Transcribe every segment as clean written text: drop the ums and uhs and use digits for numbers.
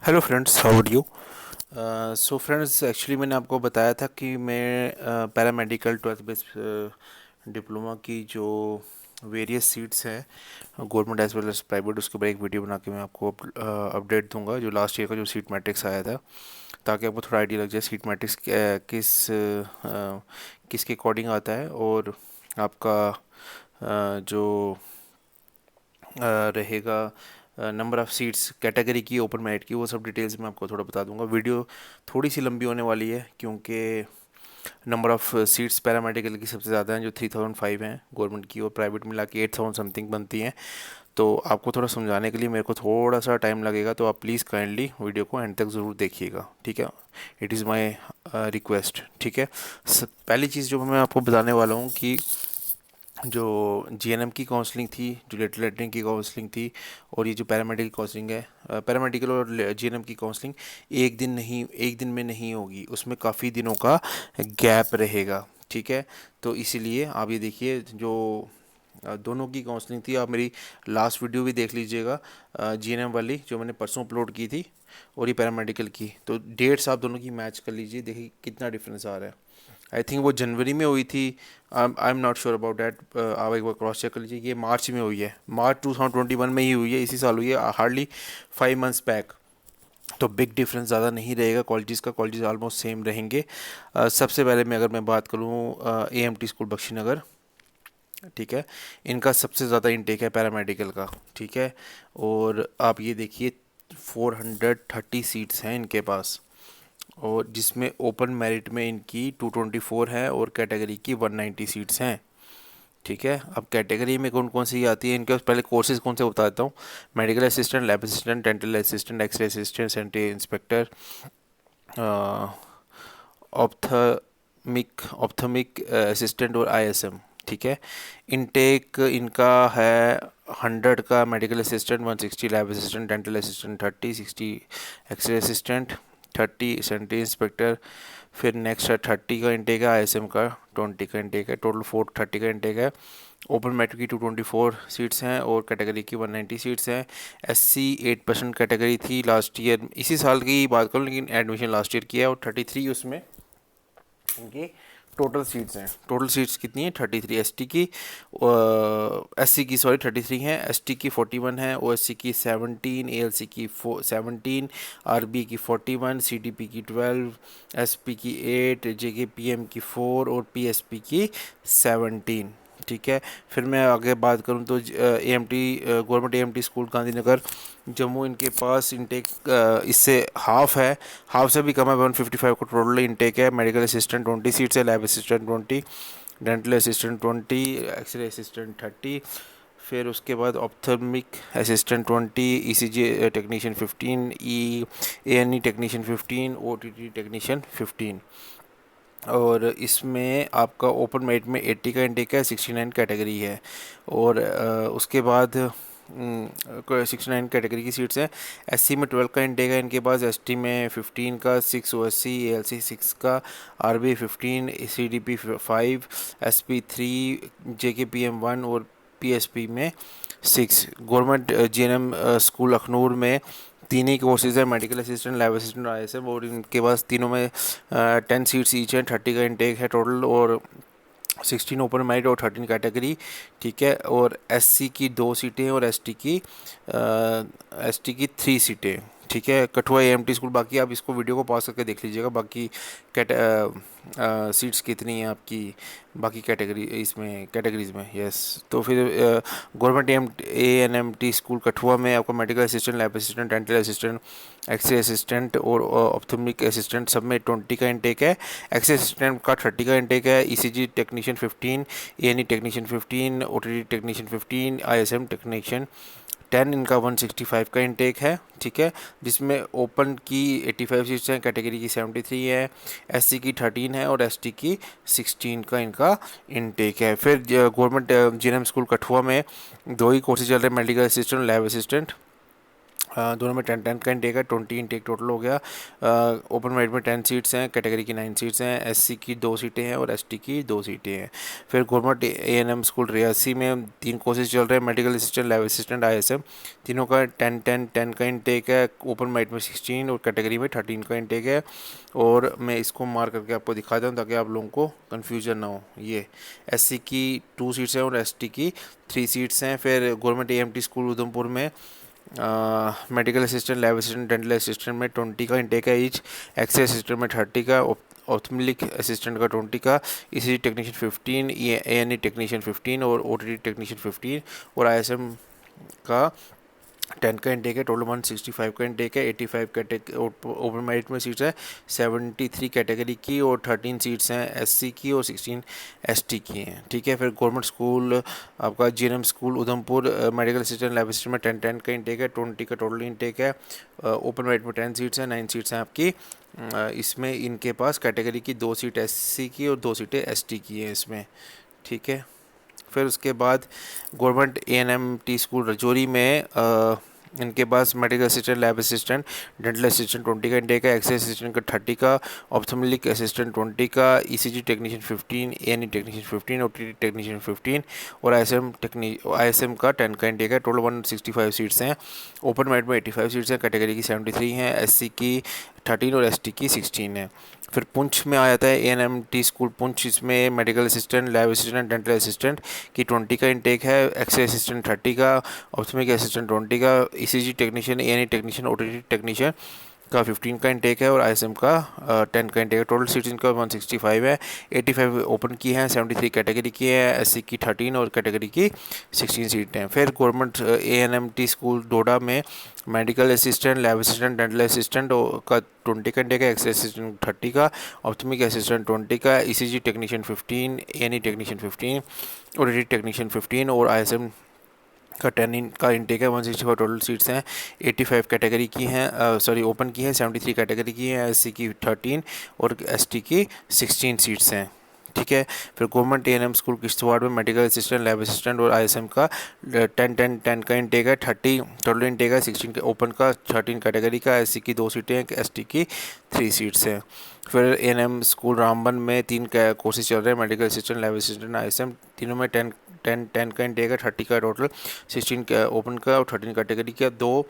Hello friends, how are you. So friends, actually मैंने आपको बताया था कि मैं पैरामेडिकल 12th बेस डिप्लोमा की जो वेरियस सीट्स हैं government as well as private, उसके ऊपर एक वीडियो बना के मैं आपको अपडेट दूंगा जो लास्ट ईयर का जो सीट मैट्रिक्स आया था, ताकि आपको थोड़ा आइडिया लग जाए सीट मैट्रिक्स किसके अकॉर्डिंग आता है, और आपका जो रहेगा नंबर ऑफ़ सीट्स कैटेगरी की, ओपन मेरिट की, वो सब डिटेल्स मैं आपको थोड़ा बता दूंगा। वीडियो थोड़ी सी लंबी होने वाली है क्योंकि नंबर ऑफ़ सीट्स पैरामेडिकल की सबसे ज़्यादा हैं, जो 3005 हैं गवर्नमेंट की, और प्राइवेट मिला के 8000 समथिंग बनती हैं। तो आपको थोड़ा समझाने के लिए मेरे को थोड़ा सा टाइम लगेगा, तो आप प्लीज़ काइंडली वीडियो को एंड तक ज़रूर देखिएगा, ठीक है। इट इज़ माई रिक्वेस्ट, ठीक है। पहली चीज़ जो मैं आपको बताने वाला हूँ कि जो जीएनएम की काउंसलिंग थी, जो लेटर लेटरिंग की काउंसलिंग थी, और ये जो पैरामेडिकल काउंसलिंग है, पैरामेडिकल और जीएनएम की काउंसलिंग एक दिन में नहीं होगी, उसमें काफ़ी दिनों का गैप रहेगा, ठीक है। तो इसीलिए आप ये देखिए, जो दोनों की काउंसलिंग थी, आप मेरी लास्ट वीडियो भी देख लीजिएगा, जीएनएम वाली जो मैंने परसों अपलोड की थी, और ये पैरामेडिकल की, तो डेट्स आप दोनों की मैच कर लीजिए, देखिए कितना डिफरेंस आ रहा है। आई थिंक वो जनवरी में हुई थी, I am not sure about that, आप एक बार क्रॉस चेक कर लीजिए। ये मार्च में हुई है, मार्च 2021 में ही हुई है, इसी साल हुई है, हार्डली 5 मंथ्स बैक। तो बिग डिफरेंस ज़्यादा नहीं रहेगा कॉलेजेस का, कॉलेजेस ऑलमोस्ट सेम रहेंगे। सबसे पहले मैं अगर मैं बात करूँ एएमटी स्कूल बख्शीनगर, ठीक है, इनका सबसे ज़्यादा इनटेक है पैरामेडिकल का, ठीक है। और आप ये देखिए 430 सीट्स हैं इनके पास, और जिसमें ओपन मेरिट में इनकी 224 है, और कैटेगरी की 190 सीट्स हैं, ठीक है। अब कैटेगरी में कौन कौन सी आती है इनके, पहले कोर्सेज कौन से बता देता हूँ। Medical assistant, lab assistant, dental assistant, x ray assistant, sanitary inspector, ophthalmic assistant, और आईएसएम, ठीक है। इनटेक इनका है 100 का medical assistant, 160 lab assistant, dental assistant 30, 60 X-ray assistant, 30 sanitary inspector. फिर नेक्स्ट है 30 का इनटेक है, आईएसएम का 20 का इनटेक है, टोटल 430 का इनटेक है। ओपन मेरिट की 224 सीट्स हैं, और कैटेगरी की 190 सीट्स हैं। एससी 8% कैटेगरी थी लास्ट ईयर, इसी साल की बात करूँ, लेकिन एडमिशन लास्ट ईयर किया है, और 33 उसमें इनकी टोटल सीट्स हैं। टोटल सीट्स कितनी है? 33 एसटी की, एससी की सॉरी 33 हैं, एसटी की 41 है, ओएससी की 17, एएलसी की 17, आरबी की 41, सीडीपी की 12, एसपी की 8, जेकेपीएम की 4, और पीएसपी की 17, ठीक है। फिर मैं आगे बात करूं तो AMT government AMT school Gandhinagar Jammu, इनके पास इनटेक इससे हाफ है, हाफ से भी कम है, 155 का टोटल इनटेक है। मेडिकल असिस्टेंट 20 सीट्स है, lab assistant 20, dental assistant 20, X-ray assistant 30। फिर उसके बाद ophthalmic assistant 20, ECG technician 15, ANE technician 15, OTT technician 15। और इसमें आपका ओपन मेरिट में 80 का इंटेक है, 69 कैटेगरी है, और उसके बाद 69 कैटेगरी की सीट्स हैं। एससी में 12 का इंटेक है इनके पास, एसटी में 15 का, 6 ओएससी, एएलसी 6 का, आरबी 15, सीडीपी 5, एसपी 3, जेकेपीएम 1, और पीएसपी में 6। गवर्नमेंट जीएनएम स्कूल अखनूर में तीन ही कोर्सेज है, medical assistant, lab assistant, ISM, और इनके पास तीनों में 10 सीट्स ईच हैं, 30 का इंटेक है टोटल, और 16 ओपन मेरिट और 13 कैटेगरी, ठीक है। और एससी की 2 सीटें, और एसटी की 3 सीटें, ठीक है। कठुआ एएमटी स्कूल, बाकी आप इसको वीडियो को पॉज करके देख लीजिएगा, बाकी सीट्स कितनी हैं आपकी बाकी कैटेगरी, इसमें कैटेगरीज में, यस। तो फिर गवर्नमेंट एएनएमटी स्कूल कठुआ में आपका medical assistant, lab assistant, dental assistant, x ray assistant, और ऑप्थोमिक असिस्टेंट सब में 20 का इंटेक है। एक्सरे असिस्टेंट का 30 का इंटेक है, ECG technician 15, ANE technician 15, OTT technician 15, ISM technician 10, इनका 165 का इंटेक है, ठीक है। जिसमें ओपन की 85 सीट्स हैं, कैटेगरी की 73 है, एससी की 13 है, और एसटी की 16 का इनका इंटेक है। फिर गवर्नमेंट जीएनएम स्कूल कठुआ में दो ही कोर्सेज चल रहे हैं, मेडिकल असिस्टेंट, लैब असिस्टेंट, दोनों में 10 10 का इंटेक है, 20 इंटेक टोटल हो गया। ओपन मेरिट में 10 सीट्स हैं, कैटेगरी की 9 सीट्स हैं, एससी की 2 सीटें हैं और एसटी की 2 सीटें हैं। फिर गवर्नमेंट एएनएम स्कूल रियासी में 3 कोर्सेज चल रहे हैं, medical assistant, lab assistant, ISM. तीनों का 10 10 10 का इंटेक है, ओपन मेरिट में 16 और कैटेगरी में 13 का इंटेक है। और मैं इसको मार्क करके आपको दिखाता हूँ ताकि आप लोगों को कन्फ्यूजन ना हो। ये एससी की 2 सीट्स हैं और एसटी की 3 सीट्स हैं। फिर गवर्नमेंट एएमटी स्कूल उधमपुर में medical assistant, lab assistant, dental assistant में 20 का इंटेक है ईच, एक्सरे असिस्टेंट में 30 का, ऑप्थेल्मिक असिस्टेंट का 20 का, ईसीजी टेक्नीशियन 15, एएनई टेक्नीशियन 15 और ओटीटी टेक्नीशियन 15 और आईएसएम का 10 का इंटेक है। टोटल 165 का इंटेक है। 85 कैटेगरी ओपन मेरिट में सीट्स है, 73 कैटेगरी की और 13 सीट्स हैं एससी की और 16 एसटी की हैं। ठीक है। फिर गवर्नमेंट स्कूल आपका GNM school Udhampur, medical assistant, lab assistant में 10 10 का इंटेक है, 20 का टोटल इंटेक है। ओपन मेरिट में 10 सीट्स हैं, 9 सीट्स हैं आपकी। इसमें इनके पास कैटेगरी की 2 सीट एससी की और 2 सीटें एसटी की हैं इसमें। ठीक है। फिर उसके बाद गवर्नमेंट एएनएमटी स्कूल रजौरी में इनके पास medical assistant, lab assistant, dental assistant 20 का इंटेक है, एक्सरे असिस्टेंट का 30 का, ऑप्थेल्मिक असिस्टेंट 20 का, ECG technician 15, ANE technician 15, OTT technician 15 और आईएसएम का 10 का इंटेक है। टोटल 165 सीट्स हैं। ओपन मेरिट में 85 सीट्स हैं, कैटेगरी की 73 हैं, एससी की 13 और एसटी की 16 है। फिर पुंछ में आ जाता है एएनएमटी स्कूल पुंछ। इसमें medical assistant, lab assistant, dental assistant की 20 का इंटेक है, एक्सरे असिस्टेंट 30 का, ऑप्थेल्मिक असिस्टेंट 20 का, ECG technician, एएनई technician, OTT technician का 15 का इंटेक है और आईएसएम का 10 का इंटेक है। टोटल सीट्स इनका 165 है। 85 ओपन की हैं, 73 कैटेगरी की है, एससी की 13 और कैटेगरी की 16 सीटें हैं। फिर गवर्नमेंट एएनएमटी स्कूल डोडा में medical assistant, lab assistant, dental assistant का 20 का इंटेक है, एक्सरे असिस्टेंट 30 का, ऑप्थेल्मिक असिस्टेंट 20 का, ECG technician 15, ANE technician 15, OTT technician 15 और आईएसएम का 10 का इंटेक है। 165 टोटल सीट्स हैं। 85 कैटेगरी की हैं, सॉरी ओपन की हैं, 73 कैटेगरी की हैं, एससी की 13 और एसटी की 16 सीट्स हैं। ठीक है। फिर गवर्नमेंट एएनएम स्कूल किश्तवाड़ में मेडिकल असिस्टेंट, लैब असिस्टेंट और आईएसएम का 10 का इंटेक है, 30 टोटल इंटेक है, 16 ओपन का, 13 कैटेगरी का, एससी की 2 सीटें हैं, एसटी की 3 सीट्स हैं। फिर एएनएम स्कूल रामबन में 3 कोर्सेज चल रहे हैं, medical assistant, lab assistant, ISM. तीनों में 10 का इंटेक है, 30 का टोटल, 16 का ओपन का और 13 कैटेगरी का। 2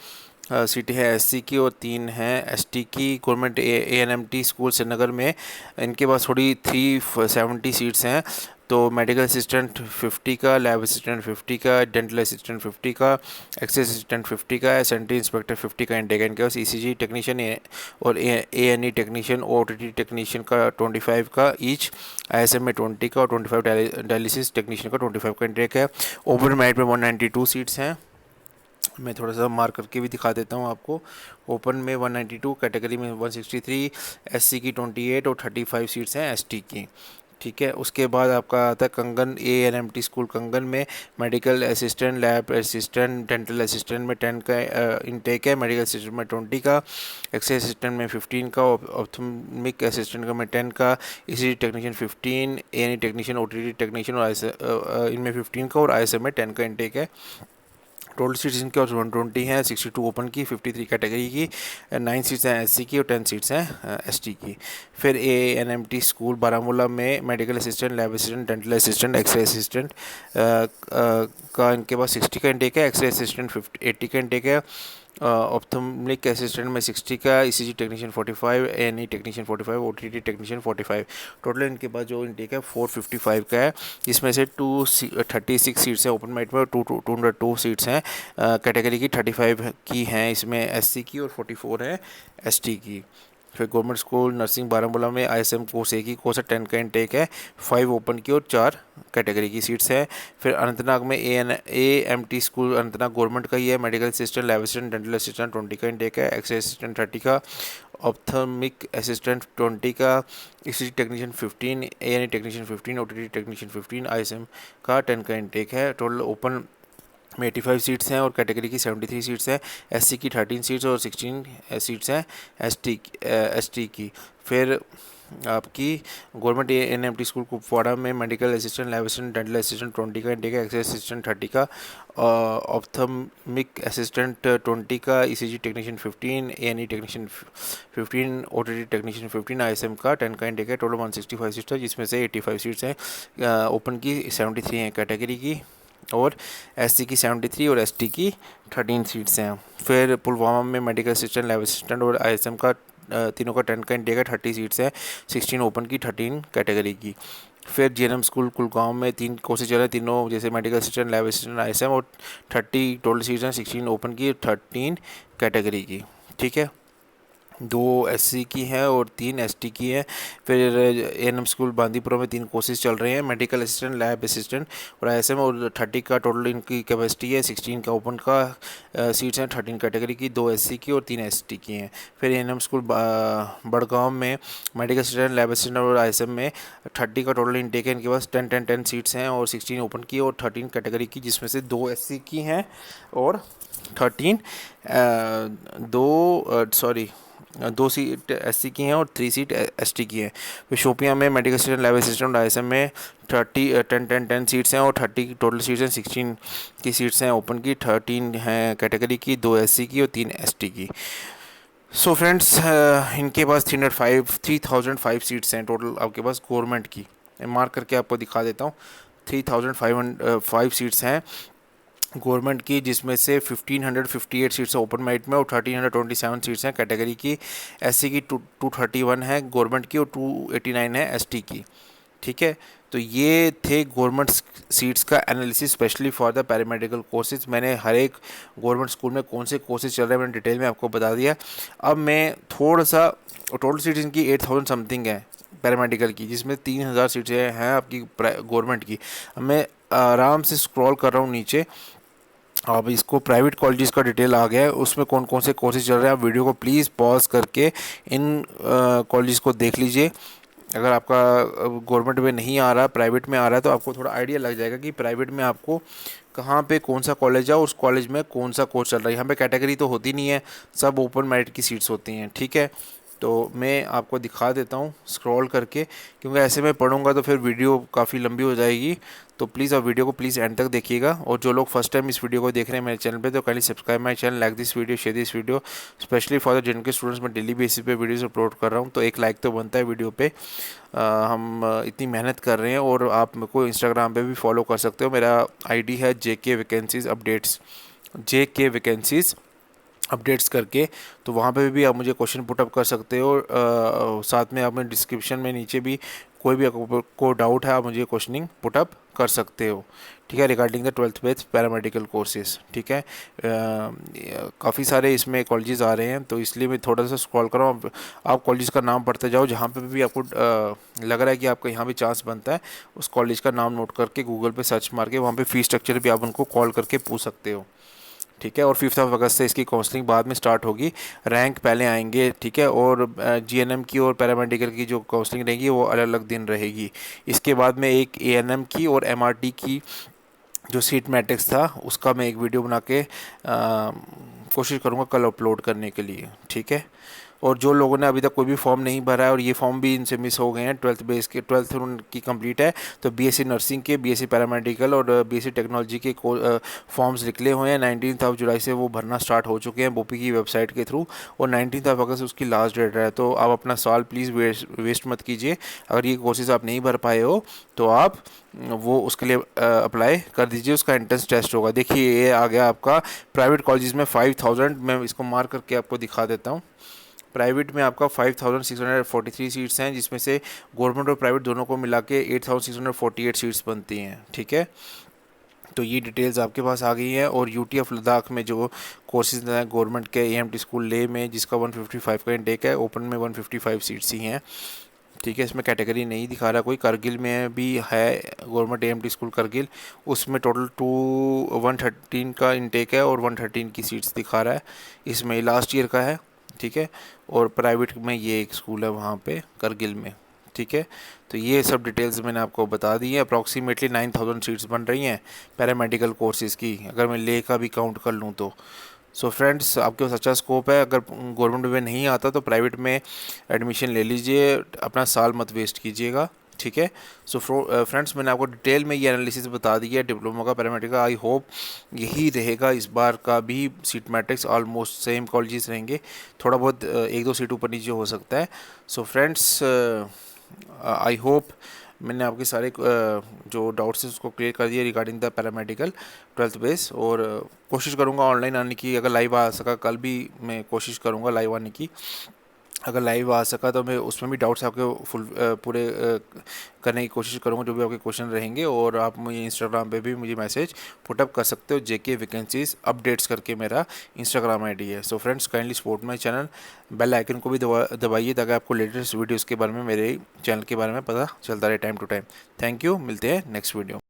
सीटें हैं एससी की और 3 हैं एसटी की। गवर्नमेंट एएनएमटी स्कूल श्रीनगर में इनके पास थोड़ी 370 सीट्स हैं। तो मेडिकल असिस्टेंट 50 का, लैब असिस्टेंट 50 का, डेंटल असिस्टेंट 50 का, एक्सरे असिस्टेंट 50 का है, सैनिटरी इंस्पेक्टर 50 का इंटेक है। इनके पास ईसीजी टेक्नीशियन और एएनई टेक्नीशियन और ओटीटी टेक्नीशियन का 25 का ईच, आईएसएम में 20 का और 25 डायलिसिस टेक्नीशियन का 25 का इंटेक है। ओपन मेरिट में 192 सीट्स हैं। मैं थोड़ा सा मार्क करके भी दिखा देता हूँ आपको। ओपन में 192, कैटेगरी में 163, एससी की 28 और 35 सीट्स हैं एसटी की। ठीक है। उसके बाद आपका आता है कंगन एएनएमटी स्कूल कंगन में medical assistant, lab assistant, dental assistant में 10 का इंटेक है, मेडिकल असिस्टेंट में 20 का, एक्सरे असिस्टेंट में 15 का, ऑप्थेल्मिक असिस्टेंट का में 10 का, ECG technician 15, ANE technician, OTT technician और इनमें 15 का और आईएसएम में 10 का इंटेक है। टोटल सीट्स इनके और 120 हैं, 62 ओपन की, 53 कैटेगरी की, 9 सीट्स हैं एससी की और 10 सीट्स हैं एसटी की। फिर एएनएमटी स्कूल बारामूला में medical assistant, lab assistant, dental assistant, x ray assistant का इनके पास 60 का इंटेक है, एक्सरे असिस्टेंट 80 का इंटेक है, ऑप्थेल्मिक असिस्टेंट में 60 का, ECG technician 45, एएनई technician 45, OTT technician 45। Total इनके पास जो इंटेक है 455 का है। इसमें से 236 सीट्स हैं ओपन मेरिट में, 202 सीट्स हैं कैटेगरी की, 35 की हैं इसमें एससी की और 44 है एसटी की। फिर गवर्नमेंट स्कूल नर्सिंग बारामूला में आईएसएम कोर्स एक ही कोर्स है, 10 का इंटेक है, 5 ओपन की और 4 कैटेगरी की सीट्स हैं। फिर अनंतनाग में एएमटी स्कूल अनंतनाग गवर्नमेंट का ही है, medical assistant, lab assistant, dental assistant 20 का इंटेक है, एक्सरे असिस्टेंट 30 का, ऑप्थेल्मिक असिस्टेंट 20 का, ECG technician 15, ANE technician 15, OTT technician 15, ISM का 10 का इंटेक है। टोटल ओपन में 85 सीट्स हैं और कैटेगरी की 73 सीट्स हैं। एससी की 13 सीट्स और 16 सीट्स हैं एसटी की। फिर आपकी गवर्नमेंट एनएमटी स्कूल कुपवाड़ा में medical assistant, lab assistant, dental assistant 20 का इंटेक है, एक्सरे असिस्टेंट 30 का, ऑप्थमिक असिस्टेंट 20 का, ECG technician 15, ANE technician 15, OTT technician 15, ISM का 10 का इंटेक है। टोटल 165 सीट्स है, जिसमें से 85 सीट्स हैं ओपन की, 73 हैं कैटेगरी की, और एससी की 73 और एसटी की 13 सीट्स हैं। फिर पुलवामा में मेडिकल असिस्टेंट, लैब असिस्टेंट और आईएसएम का तीनों का 10 का इंटेक है, 30 सीट्स है, 16 ओपन की, 13 कैटेगरी की। फिर जीएनएम स्कूल कुलगांव में 3 कोर्सेज चल रहे हैं, तीनों जैसे medical assistant, lab assistant, ISM, और 30 टोटल सीट्स हैं, 16 ओपन की, 13 कैटेगरी की। ठीक है, 2 एससी की हैं और 3 एसटी की हैं। फिर एएनएम स्कूल बांदीपुरा में 3 कोर्सेज चल रहे हैं, मेडिकल असिस्टेंट, लैब असिस्टेंट और आईएसएम, और 30 का टोटल इनकी कैपेसिटी है, 16 का ओपन का सीट्स हैं, 13 कैटेगरी की, 2 एससी की और 3 एसटी की हैं। फिर एएनएम स्कूल बड़गांव में मेडिकल असिस्टेंट, लैब असिस्टेंट और आईएसएम में 30 का टोटल इनटेक है, इनके पास 10 सीट्स हैं और 16 ओपन की और 13 कैटेगरी की, जिसमें से 2 एससी की हैं और 13 दो सीट एससी की हैं और 3 सीट एसटी की हैं। फिर शोपियां में medical assistant, lab assistant, ISM में 10 सीट्स हैं और 30 की टोटल सीट्स हैं, 16 की सीट्स हैं ओपन की, 13 हैं कैटेगरी की, 2 एससी की और 3 एसटी की। सो फ्रेंड्स, इनके पास 3005 सीट्स हैं टोटल आपके पास गवर्नमेंट की। मार्क करके आपको दिखा देता हूँ, 3005 सीट्स हैं गवर्नमेंट की, जिसमें से 1558 सीट्स हैं ओपन मेरिट में और 1327 सीट्स हैं कैटेगरी की। एससी की 231 है गवर्नमेंट की और 289 है एसटी की। ठीक है, तो ये थे गवर्नमेंट सीट्स का analysis specially for the paramedical courses. मैंने हर एक गवर्नमेंट स्कूल में कौन से कोर्सेज चल रहे हैं मैंने डिटेल में आपको बता दिया। अब मैं थोड़ा सा, टोटल सीट्स इनकी 8000 समथिंग है पैरामेडिकल की, जिसमें 3000 सीट्स हैं आपकी गवर्नमेंट की। अब मैं आराम से स्क्रॉल कर रहा हूँ नीचे, अब इसको प्राइवेट कॉलेजेस का डिटेल आ गया है, उसमें कौन कौन से कोर्सेज चल रहे हैं। आप वीडियो को प्लीज़ पॉज करके इन कॉलेजेस को देख लीजिए। अगर आपका गवर्नमेंट में नहीं आ रहा, प्राइवेट में आ रहा है, तो आपको थोड़ा आइडिया लग जाएगा कि प्राइवेट में आपको कहाँ पे कौन सा कॉलेज है, उस कॉलेज में कौन सा कोर्स चल रहा है। यहाँ पे कैटेगरी तो होती नहीं है, सब ओपन मेरिट की सीट्स होती हैं। ठीक है, तो मैं आपको दिखा देता हूँ स्क्रॉल करके, क्योंकि ऐसे में पढ़ूंगा तो फिर वीडियो काफ़ी लंबी हो जाएगी। तो प्लीज़ आप वीडियो को प्लीज़ एंड तक देखिएगा, और जो लोग फर्स्ट टाइम इस वीडियो को देख रहे हैं मेरे चैनल पे, तो kindly subscribe my channel, like this video, share this video, specially for the जिनके स्टूडेंट्स मैं डेली बेसिस पे वीडियोस अपलोड कर रहा हूँ। तो एक लाइक तो बनता है वीडियो पे। हम इतनी मेहनत कर रहे हैं, और आप मेरे को इंस्टाग्राम पे भी फॉलो कर सकते हो। मेरा आईडी है JK vacancies updates, JK vacancies updates करके। तो वहाँ पे भी आप मुझे क्वेश्चन पुटअप कर सकते हो। साथ में आप में डिस्क्रिप्शन में नीचे भी कोई भी आपको डाउट है, आप मुझे क्वेश्चनिंग पुटअप कर सकते हो। ठीक है, regarding the 12th base paramedical courses. ठीक है, काफ़ी सारे इसमें कॉलेजेस आ रहे हैं, तो इसलिए मैं थोड़ा सा स्क्रॉल कर रहा हूँ। आप कॉलेज का नाम पढ़ते जाओ, जहाँ पे भी आपको लग रहा है कि आपका यहाँ भी चांस बनता है, उस कॉलेज का नाम नोट करके गूगल पे सर्च मार के वहाँ पे फ़ी स्ट्रक्चर भी आप उनको कॉल करके पूछ सकते हो। ठीक है, और 5 अगस्त से इसकी काउंसलिंग बाद में स्टार्ट होगी, रैंक पहले आएंगे। ठीक है, और जीएनएम की और पैरामेडिकल की जो काउंसलिंग रहेगी वो अलग अलग दिन रहेगी। इसके बाद में एक एएनएम की और एमआरटी की जो सीट मैट्रिक्स था, उसका मैं एक वीडियो बना के कोशिश करूँगा कल अपलोड करने के लिए। ठीक है, और जो लोगों ने अभी तक कोई भी फॉर्म नहीं भरा है, और ये फॉर्म भी इनसे मिस हो गए हैं, 12th बेस के, 12th उनकी कंप्लीट है, तो बीएससी नर्सिंग के, बीएससी पैरामेडिकल और बीएससी टेक्नोलॉजी के फॉर्म्स निकले हुए हैं। 19 जुलाई से वो भरना स्टार्ट हो चुके हैं बोपी की वेबसाइट के थ्रू, और 19 अगस्त उसकी लास्ट डेट है। तो आप अपना साल प्लीज़ वेस्ट मत कीजिए। अगर ये कोर्सेज आप नहीं भर पाए हो तो आप वो उसके लिए अप्लाई कर दीजिए, उसका एंट्रेंस टेस्ट होगा। देखिए ये आ गया आपका प्राइवेट कॉलेजेस में 5000, मैं इसको मार्क करके आपको दिखा देता हूँ। प्राइवेट में आपका 5643 सीट्स हैं, जिसमें से गवर्नमेंट और प्राइवेट दोनों को मिला के 8648 सीट्स बनती हैं। ठीक है, तो ये डिटेल्स आपके पास आ गई हैं। और यूटी ऑफ लद्दाख में जो कोर्सेज हैं गवर्नमेंट के, एएमटी स्कूल ले में, जिसका 155 का इंटेक है, ओपन में 155 सीट्स ही हैं। ठीक है, इसमें कैटेगरी नहीं दिखा रहा कोई। करगिल में भी है गवर्नमेंट एएमटी स्कूल करगिल, उसमें टोटल 113 का इंटेक है और 113 की सीट्स दिखा रहा है, इसमें लास्ट ईयर का है। ठीक है, और प्राइवेट में ये एक स्कूल है वहाँ पे करगिल में। ठीक है। तो ये सब डिटेल्स मैंने आपको बता दी है। अप्रॉक्सीमेटली 9000 सीट्स बन रही हैं पैरामेडिकल कोर्सेज़ की, अगर मैं ले का भी काउंट कर लूँ तो। सो फ्रेंड्स, आपके पास अच्छा स्कोप है। अगर गवर्नमेंट में नहीं आता तो प्राइवेट में एडमिशन ले लीजिए, अपना साल मत वेस्ट कीजिएगा, ठीक है। सो फ्रेंड्स, मैंने आपको डिटेल में ये एनालिसिस बता दिया है डिप्लोमा का, पैरामेडिकल का। आई होप यही रहेगा इस बार का भी। Seat matrix almost same colleges रहेंगे, थोड़ा बहुत एक दो सीट ऊपर नीचे हो सकता है। सो फ्रेंड्स, आई होप मैंने आपके सारे जो डाउट्स हैं उसको क्लियर कर दिया regarding the paramedical 12th base. और कोशिश करूँगा ऑनलाइन आने की, अगर लाइव आ सका कल भी मैं कोशिश करूँगा लाइव आने की। अगर लाइव आ सका तो मैं उसमें भी डाउट्स आपके फुल पूरे करने की कोशिश करूँगा, जो भी आपके क्वेश्चन रहेंगे। और आप मुझे इंस्टाग्राम पे भी मुझे मैसेज पुटअप कर सकते हो, जेके वैकेंसीज अपडेट्स करके मेरा इंस्टाग्राम आईडी है। So friends, kindly support my channel, bell icon को भी दबाइए ताकि आपको लेटेस्ट वीडियोज़ के बारे में, मेरे चैनल के बारे में पता चलता रहे time to time. Thank you, मिलते हैं नेक्स्ट वीडियो।